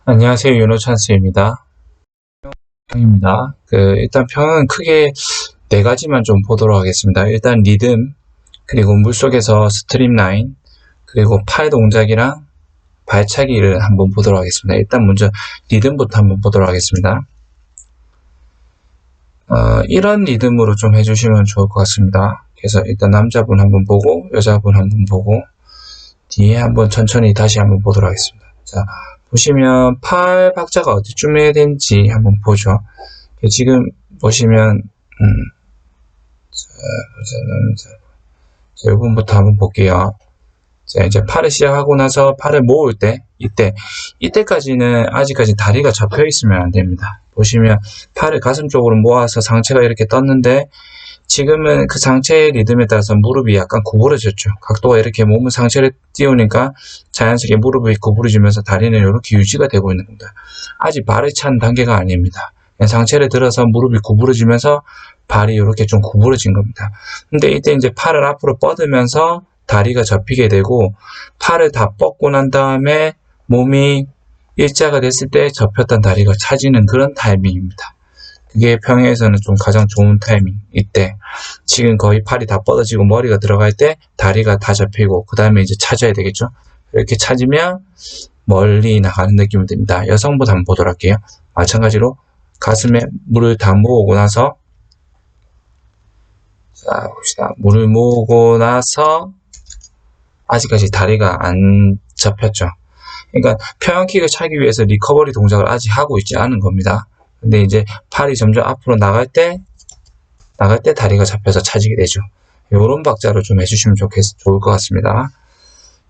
안녕하세요. 윤호찬스입니다. 입니다. 일단 평은 크게 네 가지만 좀 보도록 하겠습니다. 일단 리듬, 그리고 물속에서 스트림라인, 그리고 팔 동작이랑 발차기를 한번 보도록 하겠습니다. 일단 먼저 리듬부터 한번 보도록 하겠습니다. 이런 리듬으로 좀 해주시면 좋을 것 같습니다. 그래서 일단 남자분 한번 보고 여자분 한번 보고 뒤에 한번 천천히 다시 한번 보도록 하겠습니다. 자, 보시면 팔 박자가 어디쯤에 된지 한번 보죠. 지금 보시면 자, 이번부터 한번 볼게요. 자, 이제 팔을 시작하고 나서 팔을 모을 때 이때까지는 아직까지 다리가 접혀 있으면 안 됩니다. 보시면 팔을 가슴 쪽으로 모아서 상체가 이렇게 떴는데 지금은 그 상체의 리듬에 따라서 무릎이 약간 구부러졌죠. 각도가 이렇게 몸을 상체를 띄우니까 자연스럽게 무릎이 구부러지면서 다리는 이렇게 유지가 되고 있는 겁니다. 아직 발을 찬 단계가 아닙니다. 상체를 들어서 무릎이 구부러지면서 발이 이렇게 좀 구부러진 겁니다. 근데 이때 이제 팔을 앞으로 뻗으면서 다리가 접히게 되고 팔을 다 뻗고 난 다음에 몸이 일자가 됐을 때 접혔던 다리가 차지는 그런 타이밍입니다. 그게 평행에서는 좀 가장 좋은 타이밍. 이때 지금 거의 팔이 다 뻗어지고 머리가 들어갈 때 다리가 다 접히고 그 다음에 이제 찾아야 되겠죠. 이렇게 찾으면 멀리 나가는 느낌이 듭니다. 여성분 한번 보도록 할게요. 마찬가지로 가슴에 물을 다 모으고 나서 자 봅시다. 물을 모으고 나서 아직까지 다리가 안 접혔죠. 그러니까 평형킥을 차기 위해서 리커버리 동작을 아직 하고 있지 않은 겁니다. 근데 이제 팔이 점점 앞으로 나갈 때 다리가 잡혀서 차지게 되죠. 이런 박자로 좀 해주시면 좋을 것 같습니다.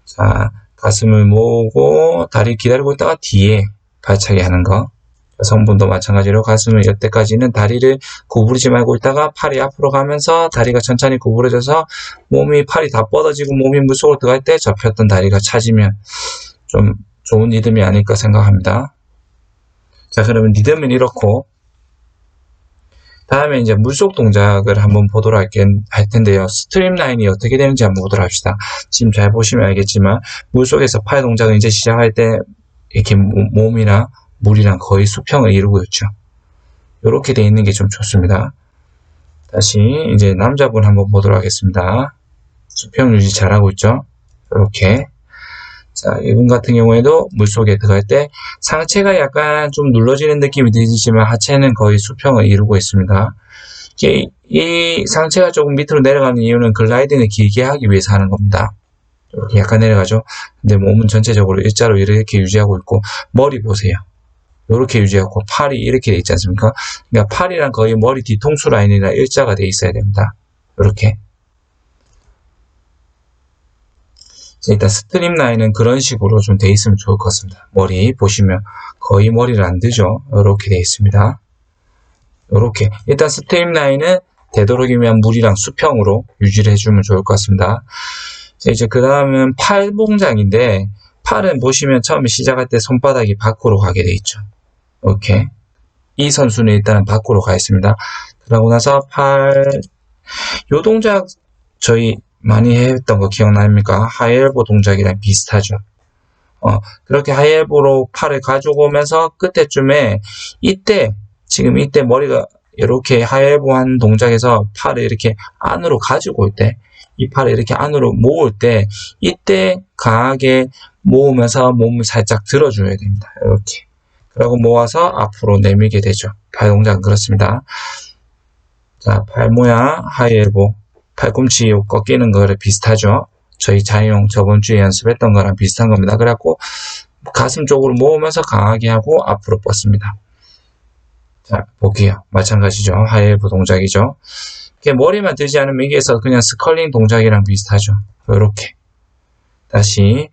자, 가슴을 모으고 다리 기다리고 있다가 뒤에 발차기 하는 거. 여성분도 마찬가지로 가슴을 여태까지는 다리를 구부리지 말고 있다가 팔이 앞으로 가면서 다리가 천천히 구부러져서 팔이 다 뻗어지고 몸이 물속으로 들어갈 때 접혔던 다리가 차지면 좀 좋은 리듬이 아닐까 생각합니다. 자, 그러면 리듬은 이렇고 다음에 이제 물속 동작을 한번 보도록 할 텐데요. 스트림 라인이 어떻게 되는지 한번 보도록 합시다. 지금 잘 보시면 알겠지만 물속에서 팔 동작은 이제 시작할 때 이렇게 몸이랑 물이랑 거의 수평을 이루고 있죠. 이렇게 되어 있는 게 좀 좋습니다. 다시 이제 남자분 한번 보도록 하겠습니다. 수평 유지 잘하고 있죠. 이렇게. 자, 이분 같은 경우에도 물속에 들어갈 때 상체가 약간 좀 눌러지는 느낌이 들지만 하체는 거의 수평을 이루고 있습니다. 이 상체가 조금 밑으로 내려가는 이유는 글라이딩을 길게 하기 위해서 하는 겁니다. 이렇게 약간 내려가죠. 근데 몸은 전체적으로 일자로 이렇게 유지하고 있고 머리 보세요. 이렇게 유지하고 팔이 이렇게 돼 있지 않습니까? 그러니까 팔이랑 거의 머리 뒤통수 라인이랑 일자가 돼 있어야 됩니다. 이렇게. 일단 스트림 라인은 그런 식으로 좀 돼 있으면 좋을 것 같습니다. 머리 보시면 거의 머리를 안 들죠. 이렇게 돼 있습니다. 이렇게 일단 스트림 라인은 되도록이면 물이랑 수평으로 유지를 해주면 좋을 것 같습니다. 이제 그 다음은 팔 동작인데 팔은 보시면 처음에 시작할 때 손바닥이 밖으로 가게 돼 있죠. 이렇게 이 선수는 일단 밖으로 가 있습니다. 그러고 나서 요 동작 저희 많이 했던 거 기억납니까? 하이엘보 동작이랑 비슷하죠. 그렇게 하이엘보로 팔을 가지고 오면서 끝에쯤에 지금 이때 머리가 이렇게 하이엘보 한 동작에서 팔을 이렇게 안으로 가지고 올 때, 이 팔을 이렇게 안으로 모을 때, 이때 강하게 모으면서 몸을 살짝 들어줘야 됩니다. 이렇게. 그리고 모아서 앞으로 내밀게 되죠. 팔 동작은 그렇습니다. 자, 팔 모양, 하이엘보. 팔꿈치 꺾이는 거랑 비슷하죠. 저희 자유형 저번 주에 연습했던 거랑 비슷한 겁니다. 그래갖고 가슴 쪽으로 모으면서 강하게 하고 앞으로 뻗습니다. 자, 볼게요. 마찬가지죠. 하이엘보 동작이죠. 머리만 들지 않으면 이게서 그냥 스컬링 동작이랑 비슷하죠. 이렇게. 다시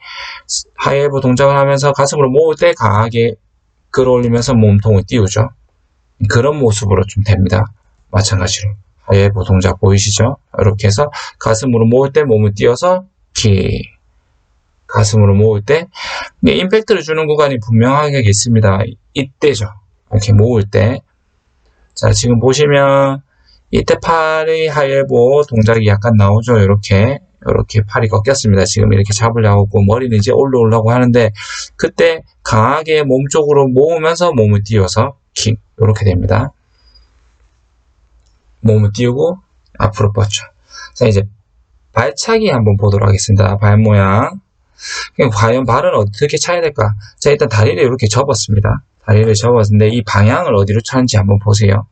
하이엘보 동작을 하면서 가슴으로 모을 때 강하게 끌어올리면서 몸통을 띄우죠. 그런 모습으로 좀 됩니다. 마찬가지로. 하이엘보 동작 보이시죠? 이렇게 해서 가슴으로 모을 때 몸을 띄워서 가슴으로 모을 때 임팩트를 주는 구간이 분명하게 있습니다. 이때죠. 이렇게 모을 때. 자, 지금 보시면 이때 팔의 하이엘보 동작이 약간 나오죠. 이렇게 이렇게 팔이 꺾였습니다. 지금 이렇게 잡으려고 하고 머리는 이제 올라오려고 하는데 그때 강하게 몸 쪽으로 모으면서 몸을 띄워서 킥 이렇게 됩니다. 몸을 띄우고 앞으로 뻗죠. 자, 이제 발차기 한번 보도록 하겠습니다. 발 모양. 과연 발은 어떻게 차야 될까? 자, 일단 다리를 이렇게 접었습니다. 다리를 접었는데 이 방향을 어디로 차는지 한번 보세요.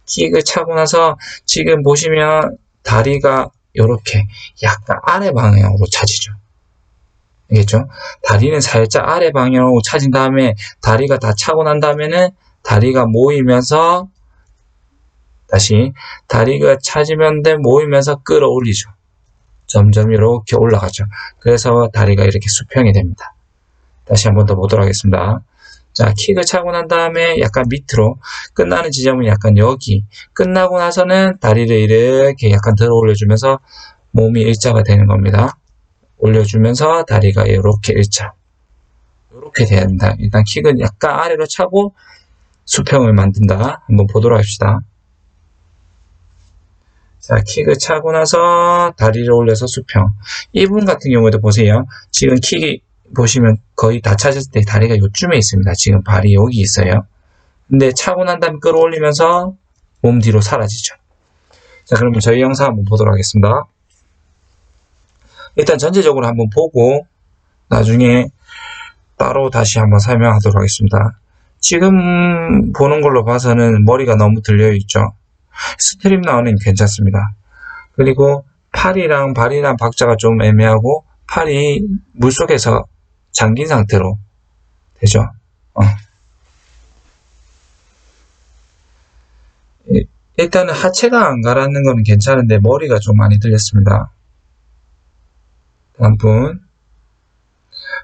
킥을 차고 나서 지금 보시면 다리가 이렇게 약간 아래 방향으로 차지죠. 알겠죠? 다리는 살짝 아래 방향으로 차진 다음에 다리가 다 차고 난 다음에는 다리가 모이면서 다시 다리가 차지면 모이면서 끌어올리죠. 점점 이렇게 올라가죠. 그래서 다리가 이렇게 수평이 됩니다. 다시 한번 더 보도록 하겠습니다. 자, 킥을 차고 난 다음에 약간 밑으로 끝나는 지점은 약간 여기 끝나고 나서는 다리를 이렇게 약간 들어 올려주면서 몸이 일자가 되는 겁니다. 올려주면서 다리가 이렇게 일자 이렇게 돼야 된다. 일단 킥은 약간 아래로 차고 수평을 만든다. 한번 보도록 합시다. 자, 킥을 차고 나서 다리를 올려서 수평. 이분 같은 경우에도 보세요. 지금 킥이 보시면 거의 다 차졌을 때 다리가 요쯤에 있습니다. 지금 발이 여기 있어요. 근데 차고 난 다음에 끌어올리면서 몸 뒤로 사라지죠. 자, 그러면 저희 영상 한번 보도록 하겠습니다. 일단 전체적으로 한번 보고 나중에 따로 다시 한번 설명하도록 하겠습니다. 지금 보는 걸로 봐서는 머리가 너무 들려있죠. 스트립 라운은 괜찮습니다. 그리고 팔이랑 발이랑 박자가 좀 애매하고 팔이 물속에서 잠긴 상태로 되죠. 일단은 하체가 안 가라앉는 건 괜찮은데 머리가 좀 많이 들렸습니다. 다음 분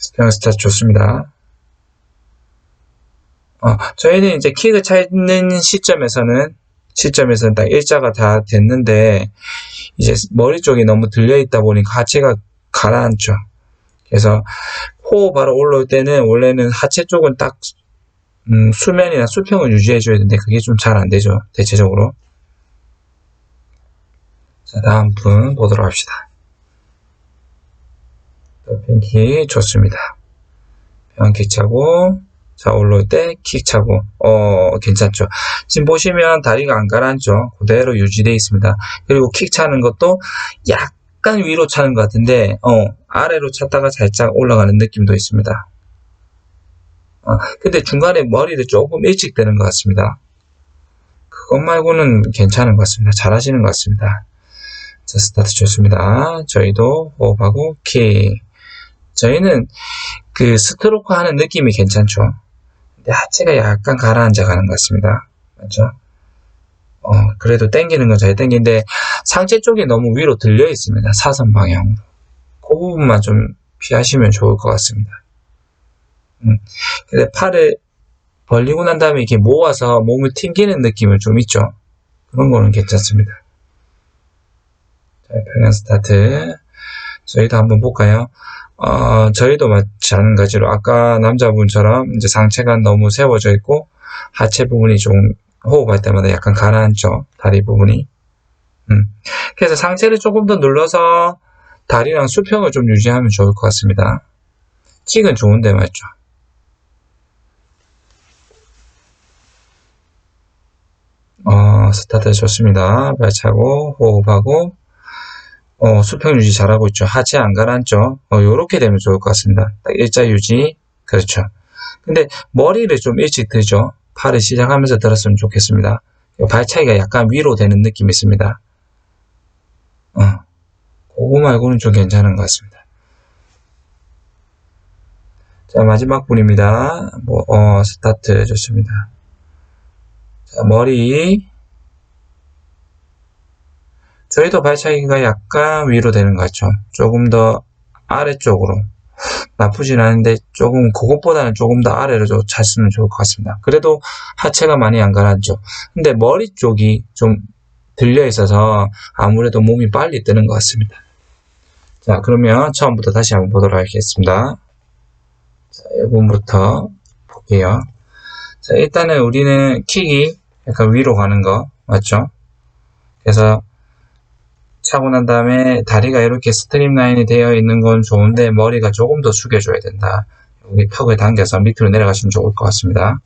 스페어 스타트 좋습니다. 저희는 이제 킥을 찾는 시점에서는 딱 일자가 다 됐는데 이제 머리 쪽이 너무 들려있다 보니까 하체가 가라앉죠. 그래서 호흡하러 올라올 때는 원래는 하체 쪽은 딱 수면이나 수평을 유지해줘야 되는데 그게 좀 잘 안되죠. 대체적으로. 자, 다음 분 보도록 합시다. 킥 좋습니다. 킥 차고 자, 올라올 때 킥 차고 괜찮죠. 지금 보시면 다리가 안 가라앉죠. 그대로 유지되어 있습니다. 그리고 킥 차는 것도 약간 위로 차는 것 같은데 아래로 찼다가 살짝 올라가는 느낌도 있습니다. 근데 중간에 머리를 조금 일찍 되는 것 같습니다. 그것 말고는 괜찮은 것 같습니다. 잘하시는 것 같습니다. 자, 스타트 좋습니다. 저희도 호흡하고 킥. 저희는 그 스트로크 하는 느낌이 괜찮죠. 근데 하체가 약간 가라앉아 가는 것 같습니다. 맞죠? 그래도 당기는 건 잘 당기는데 상체 쪽이 너무 위로 들려 있습니다. 사선 방향으로. 그 부분만 좀 피하시면 좋을 것 같습니다. 근데 팔을 벌리고 난 다음에 이렇게 모아서 몸을 튕기는 느낌을 좀 있죠. 그런 거는 괜찮습니다. 자, 평행 스타트. 저희도 한번 볼까요? 저희도 마찬가지로 아까 남자분처럼 이제 상체가 너무 세워져 있고 하체 부분이 좀 호흡할 때마다 약간 가라앉죠. 다리 부분이. 그래서 상체를 조금 더 눌러서 다리랑 수평을 좀 유지하면 좋을 것 같습니다. 킥은 좋은데 맞죠? 스타트 좋습니다. 발차고 호흡하고 수평 유지 잘하고 있죠. 하체 안 가라앉죠. 요렇게 되면 좋을 것 같습니다. 딱 일자 유지. 그렇죠. 근데 머리를 좀 일찍 들죠. 팔을 시작하면서 들었으면 좋겠습니다. 발차기가 약간 위로 되는 느낌이 있습니다. 그거 말고는 좀 괜찮은 것 같습니다. 자, 마지막 분입니다. 스타트 좋습니다. 자, 머리. 저희도 발차기가 약간 위로 되는 것 같죠. 조금 더 아래쪽으로. 나쁘진 않은데 조금 그것보다는 조금 더 아래로 찼으면 좋을 것 같습니다. 그래도 하체가 많이 안 가라앉죠. 근데 머리 쪽이 좀 들려 있어서 아무래도 몸이 빨리 뜨는 것 같습니다. 자, 그러면 처음부터 다시 한번 보도록 하겠습니다. 자, 이분부터 볼게요. 자, 일단은 우리는 킥이 약간 위로 가는 거 맞죠? 그래서 차고 난 다음에 다리가 이렇게 스트림라인이 되어 있는 건 좋은데 머리가 조금 더 숙여줘야 된다. 여기 턱을 당겨서 밑으로 내려가시면 좋을 것 같습니다.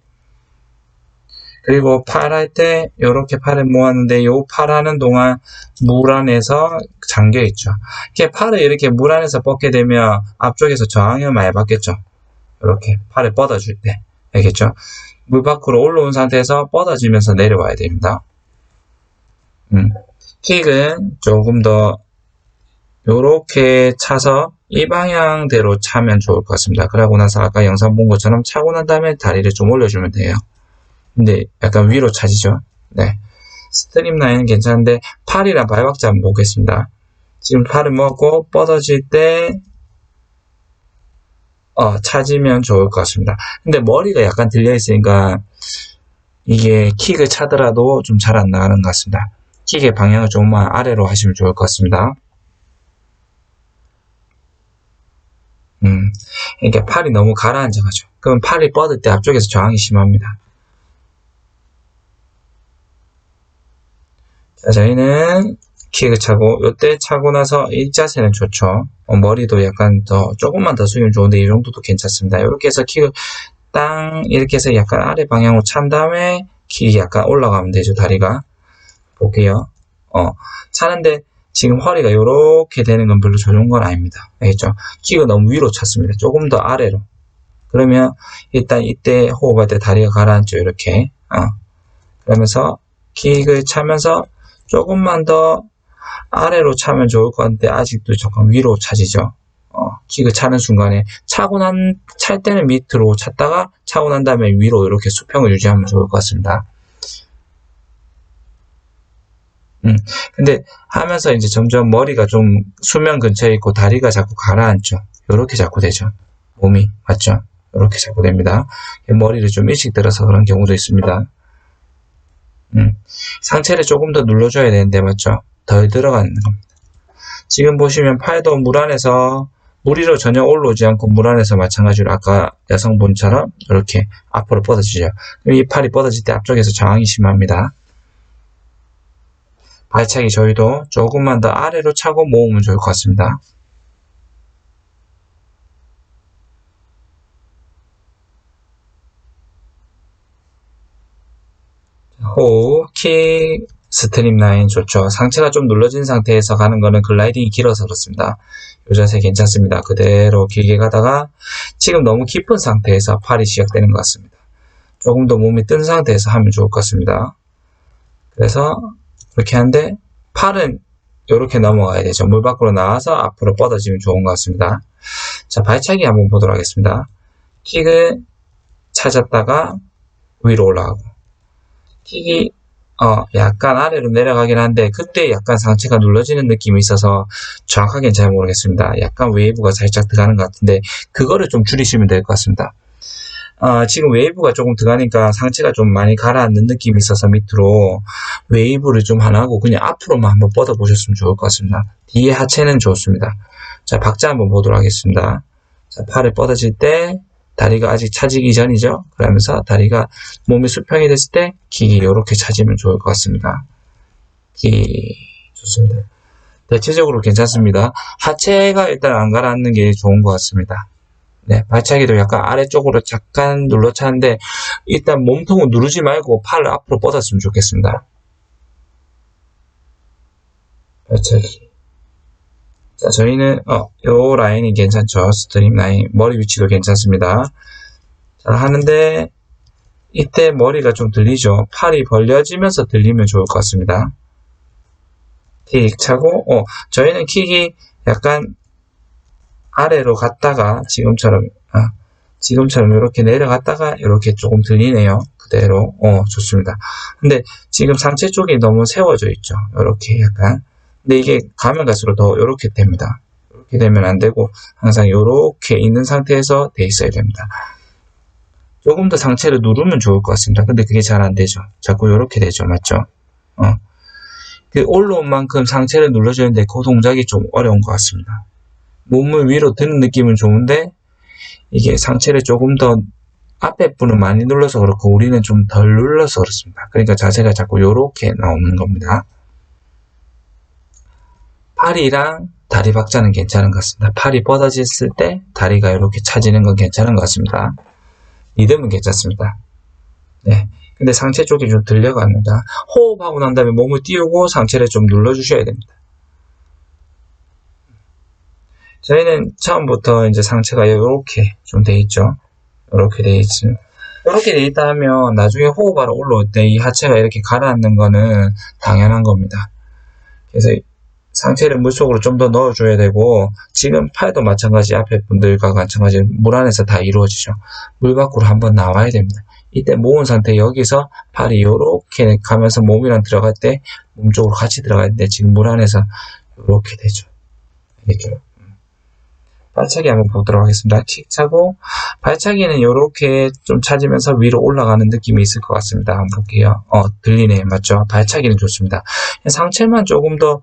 그리고 팔 할 때 이렇게 팔을 모았는데 요 팔 하는 동안 물 안에서 잠겨 있죠. 이렇게 팔을 이렇게 물 안에서 뻗게 되면 앞쪽에서 저항을 많이 받겠죠. 이렇게 팔을 뻗어줄 때 알겠죠? 물 밖으로 올라온 상태에서 뻗어지면서 내려와야 됩니다. 킥은 조금 더 요렇게 차서 이 방향대로 차면 좋을 것 같습니다. 그러고 나서 아까 영상 본 것처럼 차고 난 다음에 다리를 좀 올려주면 돼요. 근데 약간 위로 차지죠. 네. 스트림 라인은 괜찮은데 팔이랑 발박자 한번 보겠습니다. 지금 팔을 먹고 뻗어질 때 차지면 좋을 것 같습니다. 근데 머리가 약간 들려 있으니까 이게 킥을 차더라도 좀 잘 안 나가는 것 같습니다. 킥의 방향을 조금만 아래로 하시면 좋을 것 같습니다. 이렇게 팔이 너무 가라앉아가죠. 그럼 팔이 뻗을 때 앞쪽에서 저항이 심합니다. 자, 저희는 킥을 차고, 요때 차고 나서 이 자세는 좋죠. 머리도 약간 조금만 더 숙이면 좋은데 이 정도도 괜찮습니다. 이렇게 해서 킥을 이렇게 해서 약간 아래 방향으로 찬 다음에 킥이 약간 올라가면 되죠, 다리가. 볼게요. 차는데 지금 허리가 이렇게 되는 건 별로 좋은 건 아닙니다. 알겠죠? 킥을 너무 위로 찼습니다. 조금 더 아래로. 그러면 일단 이때 호흡할 때 다리가 가라앉죠, 이렇게. 그러면서 킥을 차면서 조금만 더 아래로 차면 좋을 것 같은데 아직도 조금 위로 차지죠. 킥을 차는 순간에 찰 때는 밑으로 찼다가 차고 난 다음에 위로 이렇게 수평을 유지하면 좋을 것 같습니다. 근데 하면서 이제 점점 머리가 좀 수면 근처에 있고 다리가 자꾸 가라앉죠. 이렇게 자꾸 되죠. 몸이 맞죠? 이렇게 자꾸 됩니다. 머리를 좀 일찍 들어서 그런 경우도 있습니다. 상체를 조금 더 눌러줘야 되는데 맞죠? 덜 들어가는 겁니다. 지금 보시면 팔도 물 안에서 물 위로 전혀 올라오지 않고 물 안에서 마찬가지로 아까 여성분처럼 이렇게 앞으로 뻗어지죠. 이 팔이 뻗어질 때 앞쪽에서 저항이 심합니다. 발차기 저희도 조금만 더 아래로 차고 모으면 좋을 것 같습니다. 호흡, 킥, 스트림 라인 좋죠. 상체가 좀 눌러진 상태에서 가는 거는 글라이딩이 길어서 그렇습니다. 이 자세 괜찮습니다. 그대로 길게 가다가 지금 너무 깊은 상태에서 팔이 시작되는 것 같습니다. 조금 더 몸이 뜬 상태에서 하면 좋을 것 같습니다. 그래서 이렇게 하는데 팔은 이렇게 넘어가야 되죠. 물 밖으로 나와서 앞으로 뻗어지면 좋은 것 같습니다. 자, 발차기 한번 보도록 하겠습니다. 킥을 찾았다가 위로 올라가고 킥이 약간 아래로 내려가긴 한데 그때 약간 상체가 눌러지는 느낌이 있어서 정확하게는 잘 모르겠습니다. 약간 웨이브가 살짝 들어가는 것 같은데 그거를 좀 줄이시면 될 것 같습니다. 지금 웨이브가 조금 들어가니까 상체가 좀 많이 가라앉는 느낌이 있어서 밑으로 웨이브를 좀 안 하고 그냥 앞으로만 한번 뻗어 보셨으면 좋을 것 같습니다. 뒤에 하체는 좋습니다. 자, 박자 한번 보도록 하겠습니다. 자, 팔을 뻗어질 때 다리가 아직 차지기 전이죠. 그러면서 다리가 몸이 수평이 됐을 때 킥이 이렇게 차지면 좋을 것 같습니다. 킥 좋습니다. 대체적으로 괜찮습니다. 하체가 일단 안 가라앉는 게 좋은 것 같습니다. 네, 발차기도 약간 아래쪽으로 잠깐 눌러차는데 일단 몸통을 누르지 말고 팔을 앞으로 뻗었으면 좋겠습니다. 발차기. 자, 저희는 요 라인이 괜찮죠. 스트림 라인, 머리 위치도 괜찮습니다. 자, 하는데 이때 머리가 좀 들리죠. 팔이 벌려지면서 들리면 좋을 것 같습니다. 킥 차고 저희는 킥이 약간 아래로 갔다가 지금처럼 이렇게 내려갔다가 이렇게 조금 들리네요. 그대로 좋습니다. 근데 지금 상체 쪽이 너무 세워져 있죠. 이렇게 약간. 근데 이게 가면 갈수록 더 이렇게 됩니다. 이렇게 되면 안 되고 항상 이렇게 있는 상태에서 돼 있어야 됩니다. 조금 더 상체를 누르면 좋을 것 같습니다. 근데 그게 잘 안 되죠. 자꾸 이렇게 되죠. 맞죠? 그 올라온 만큼 상체를 눌러줘야 되는데 그 동작이 좀 어려운 것 같습니다. 몸을 위로 드는 느낌은 좋은데 이게 상체를 조금 더 앞에 분은 많이 눌러서 그렇고 우리는 좀 덜 눌러서 그렇습니다. 그러니까 자세가 자꾸 이렇게 나오는 겁니다. 팔이랑 다리 박자는 괜찮은 것 같습니다. 팔이 뻗어졌을 때 다리가 이렇게 차지는 건 괜찮은 것 같습니다. 리듬은 괜찮습니다. 네. 근데 상체 쪽이 좀 들려갑니다. 호흡하고 난 다음에 몸을 띄우고 상체를 좀 눌러주셔야 됩니다. 저희는 처음부터 이제 상체가 이렇게 좀 돼 있죠. 이렇게 돼 있죠. 이렇게 돼 있다 하면 나중에 호흡하러 올라올 때 이 하체가 이렇게 가라앉는 거는 당연한 겁니다. 그래서 상체를 물속으로 좀 더 넣어줘야 되고, 지금 팔도 마찬가지, 앞에 분들과 마찬가지 물 안에서 다 이루어지죠. 물 밖으로 한번 나와야 됩니다. 이때 모은 상태 여기서 팔이 이렇게 가면서 몸이랑 들어갈 때 몸 쪽으로 같이 들어갈 때 지금 물 안에서 이렇게 되죠. 알겠죠? 발차기 한번 보도록 하겠습니다. 킥 차고, 발차기는 이렇게 좀 찾으면서 위로 올라가는 느낌이 있을 것 같습니다. 한번 볼게요. 들리네요. 맞죠? 발차기는 좋습니다. 상체만 조금 더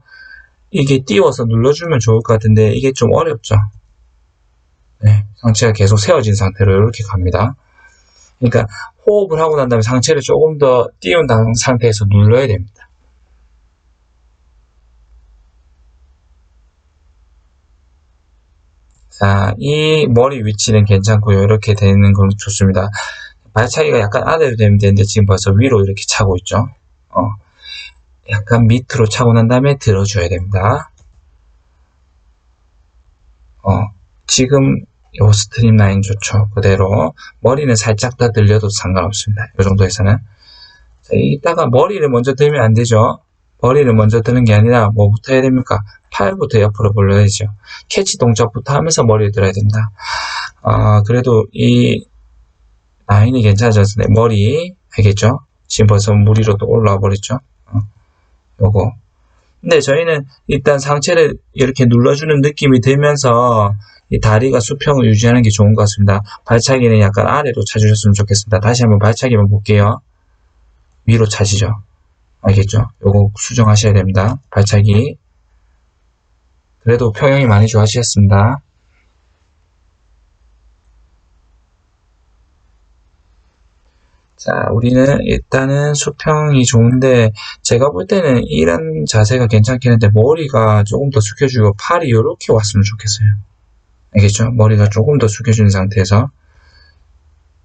이게 띄워서 눌러주면 좋을 것 같은데 이게 좀 어렵죠. 네, 상체가 계속 세워진 상태로 이렇게 갑니다. 그러니까 호흡을 하고 난 다음에 상체를 조금 더 띄운 상태에서 눌러야 됩니다. 자, 이 머리 위치는 괜찮고요. 이렇게 되는 건 좋습니다. 발차기가 약간 아래로 되면 되는데 지금 벌써 위로 이렇게 차고 있죠. 약간 밑으로 차고 난 다음에 들어줘야 됩니다. 지금 요 스트림 라인 좋죠. 그대로 머리는 살짝 더 들려도 상관없습니다. 이 정도에서는. 자, 이따가 머리를 먼저 들면 안 되죠. 머리를 먼저 드는 게 아니라 뭐부터 해야 됩니까? 팔부터 옆으로 벌려야죠. 캐치 동작부터 하면서 머리를 들어야 됩니다. 그래도 이 라인이 괜찮아졌는데 머리 알겠죠? 지금 벌써 물 위로 또 올라와 버렸죠. 요거. 근데 저희는 일단 상체를 이렇게 눌러주는 느낌이 들면서 이 다리가 수평을 유지하는 게 좋은 것 같습니다. 발차기는 약간 아래로 차주셨으면 좋겠습니다. 다시 한번 발차기만 볼게요. 위로 차지죠. 알겠죠? 요거 수정하셔야 됩니다. 발차기. 그래도 평형이 많이 좋아지셨습니다. 자, 우리는 일단은 수평이 좋은데 제가 볼 때는 이런 자세가 괜찮긴 한데 머리가 조금 더 숙여주고 팔이 이렇게 왔으면 좋겠어요. 알겠죠? 머리가 조금 더 숙여주는 상태에서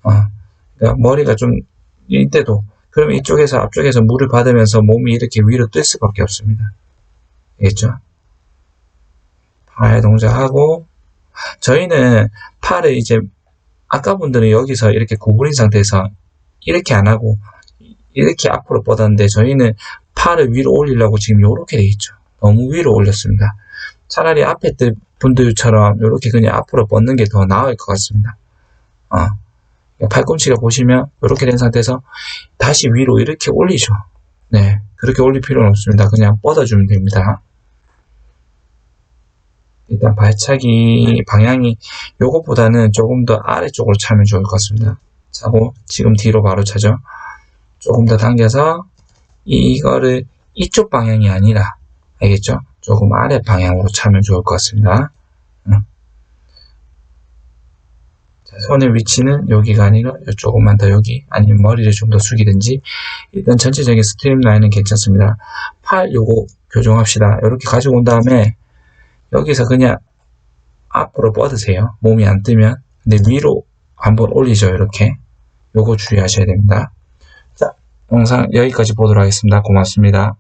그러니까 머리가 좀 이때도 그럼 이쪽에서 앞쪽에서 물을 받으면서 몸이 이렇게 위로 뜰 수밖에 없습니다. 알겠죠? 팔 동작하고 저희는 팔을 이제 아까 분들은 여기서 이렇게 구부린 상태에서 이렇게 안 하고 이렇게 앞으로 뻗었는데 저희는 팔을 위로 올리려고 지금 이렇게 돼 있죠. 너무 위로 올렸습니다. 차라리 앞에 분들처럼 이렇게 그냥 앞으로 뻗는 게 더 나을 것 같습니다. 팔꿈치를 보시면 이렇게 된 상태에서 다시 위로 이렇게 올리죠. 네, 그렇게 올릴 필요는 없습니다. 그냥 뻗어주면 됩니다. 일단 발차기 방향이 요것보다는 조금 더 아래쪽으로 차면 좋을 것 같습니다. 차고 지금 뒤로 바로 차죠. 조금 더 당겨서 이거를 이쪽 방향이 아니라 알겠죠? 조금 아래 방향으로 차면 좋을 것 같습니다. 자, 손의 위치는 여기가 아니라 조금만 더 여기 아니면 머리를 좀 더 숙이든지 일단 전체적인 스트림 라인은 괜찮습니다. 팔 요거 교정합시다. 이렇게 가지고 온 다음에 여기서 그냥 앞으로 뻗으세요. 몸이 안 뜨면. 근데 위로 한번 올리죠. 이렇게. 요거 주의하셔야 됩니다. 자, 영상 여기까지 보도록 하겠습니다. 고맙습니다.